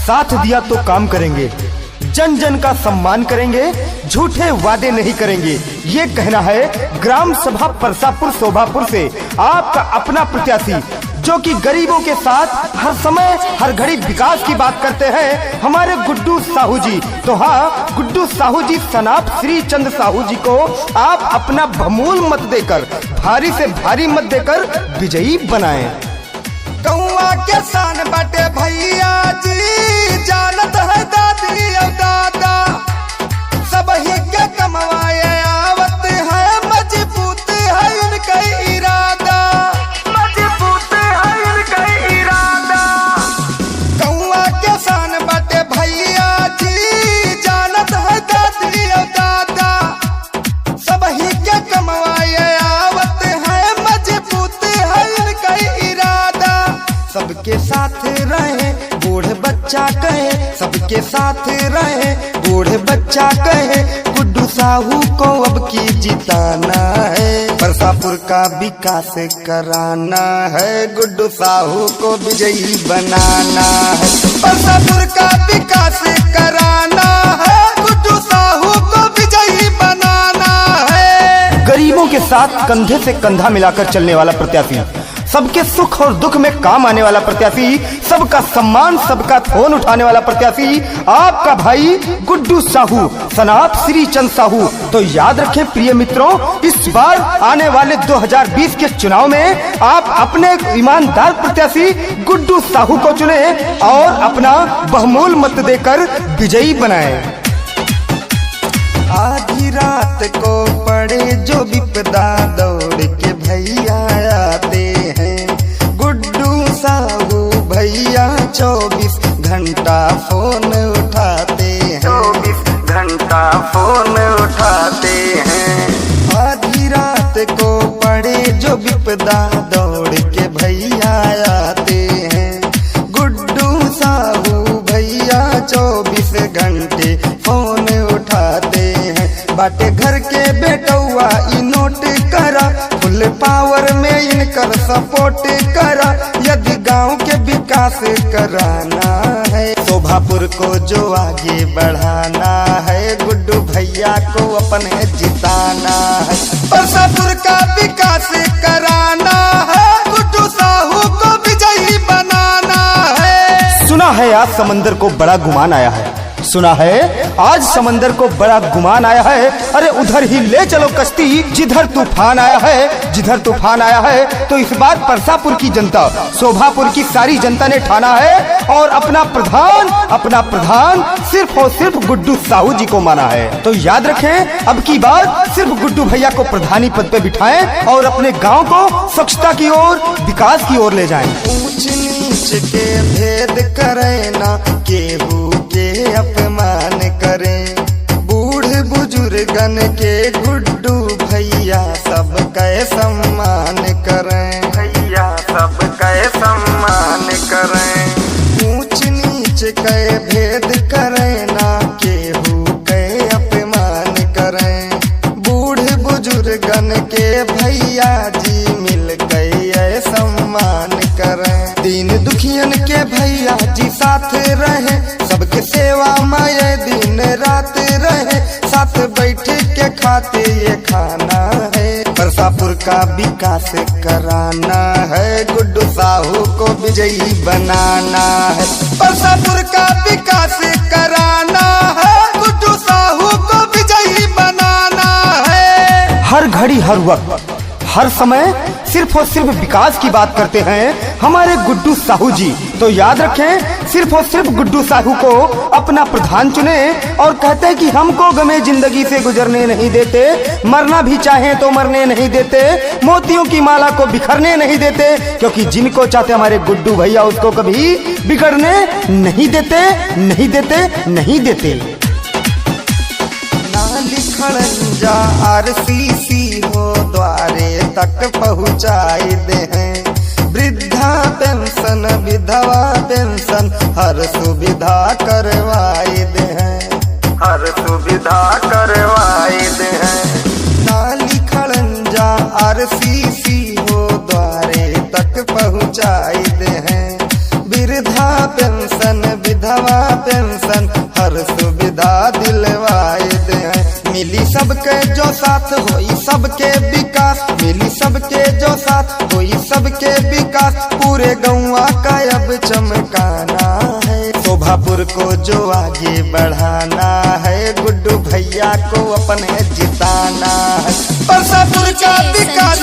साथ दिया तो काम करेंगे, जन जन का सम्मान करेंगे, झूठे वादे नहीं करेंगे। ये कहना है ग्राम सभा परसापुर शोभापुर से आपका अपना प्रत्याशी, जो कि गरीबों के साथ हर समय हर घड़ी विकास की बात करते हैं, हमारे गुड्डू साहू जी। तो हाँ, गुड्डू साहू जी सनाप श्री चंद साहू जी को आप अपना बहुमूल्य मत देकर, भारी से भारी मत देकर विजयी बनाएं। कौआ के शान बाटे भैया जी, जानत है दादी और दादा, सब ही के कमवाए आवत है, मजबूत है इनका इरादा, मजबूत है इनका इरादा। कौआ के शान बाटे भैया जी, जानत है दादी और दादा, सब ही के कमवाए आवत है, मजबूत है इनका इरादा। सबके साथ रहे बूढ़े बच्चा कहे, सबके साथ रहे बूढ़े बच्चा कहे, गुड्डू साहू को अब की जिताना है, परसापुर का विकास कराना है, गुड्डू साहू को विजयी बनाना है, परसापुर का विकास कराना है, गुड्डू साहू को विजयी बनाना है। गरीबों के साथ कंधे से कंधा मिलाकर चलने वाला प्रत्याशी, सबके सुख और दुख में काम आने वाला प्रत्याशी, सबका सम्मान सबका फोन उठाने वाला प्रत्याशी, आपका भाई गुड्डू साहू, सनाप श्री चंद साहू। तो याद रखें प्रिय मित्रों, इस बार आने वाले 2020 के चुनाव में आप अपने ईमानदार प्रत्याशी गुड्डू साहू को चुने और अपना बहुमूल्य मत देकर विजयी बनाएं। आधी रात को पड़े जो विपदा, दौड़ के भैया आते हैं, गुड्डू साहू भैया 24 घंटा फोन उठाते हैं, 24 घंटा फोन उठाते हैं। आधी रात को पड़े जो विपदा, दौड़ के भैया आते हैं, गुड्डू साहू भैया 24 घंटे फोन उठाते हैं। बाटे घर के बेटौआ ई नोट करा, फुल पावर में इनकर सपोर्ट करा, यदि गांव के विकास कराना है, शोभापुर को जो आगे बढ़ाना है, गुड्डू भैया को अपने जिताना है, परसापुर का विकास कराना है, गुड्डू साहू को विजयी बनाना है। सुना है आज समंदर को बड़ा गुमान आया है, सुना है आज समंदर को बड़ा गुमान आया है, अरे उधर ही ले चलो कश्ती जिधर तूफान आया है, जिधर तूफान आया है। तो इस बार परसापुर की जनता, शोभापुर की सारी जनता ने ठाना है और अपना प्रधान सिर्फ और सिर्फ गुड्डू साहू जी को माना है। तो याद रखें, अब की बार सिर्फ गुड्डू भैया को प्रधानी पद पे बिठाएं और अपने गाँव को स्वच्छता की ओर, विकास की ओर ले जाएं। ऊंच नीच के भेद करे ना, केहू के अपमान करें, बूढ़ बुजुर्गन के गुड्डू भैया सबका सम्मान करें, भैया सबका सम्मान करें। ऊंच नीच के भेद करें ना, केहू के अपमान करें, बूढ़ बुजुर्गन के भैया जी मिल गए सम्मान करें। दीन दुखियन के भैया जी साथ रहे, सबके सेवा में दिन रात रहे, साथ बैठ के खाते ये खाना है, परसापुर का विकास कराना है, गुड्डू साहू को विजयी बनाना है, परसापुर का विकास कराना है, गुड्डू साहू को विजयी बनाना है। हर घड़ी हर वक्त हर समय सिर्फ और सिर्फ विकास की बात करते हैं हमारे गुड्डू साहू जी। तो याद रखें, सिर्फ और सिर्फ गुड्डू साहू को अपना प्रधान चुने और कहते हैं कि हमको गमे जिंदगी से गुजरने नहीं देते, मरना भी चाहे तो मरने नहीं देते, मोतियों की माला को बिखरने नहीं देते, क्योंकि जिनको चाहते हमारे गुड्डू भैया उसको कभी बिगड़ने नहीं देते, नहीं देते, नहीं देते। लिखड़ंजा RCC हो द्वारे तक पहुँचाई दे हैं, वृद्धा पेंशन विधवा पेंशन हर सुविधा करवाई दे हैं, हर सुविधा करवाई दे हैं। नाली खड़ंजा RCC हो द्वारे तक पहुँचाई दे हैं, वृद्धा पेंशन विधवा विधवा पेंशन हर सुविधा दिलवाए दे हैं। मिली सबके जो साथ होई सबके विकास, मिली सबके जो साथ होई सबके विकास, पूरे गौवा का अब चमकाना है। शोभापुर को जो आगे बढ़ाना है, गुड्डू भैया को अपने जिताना है। परसापुर का विकास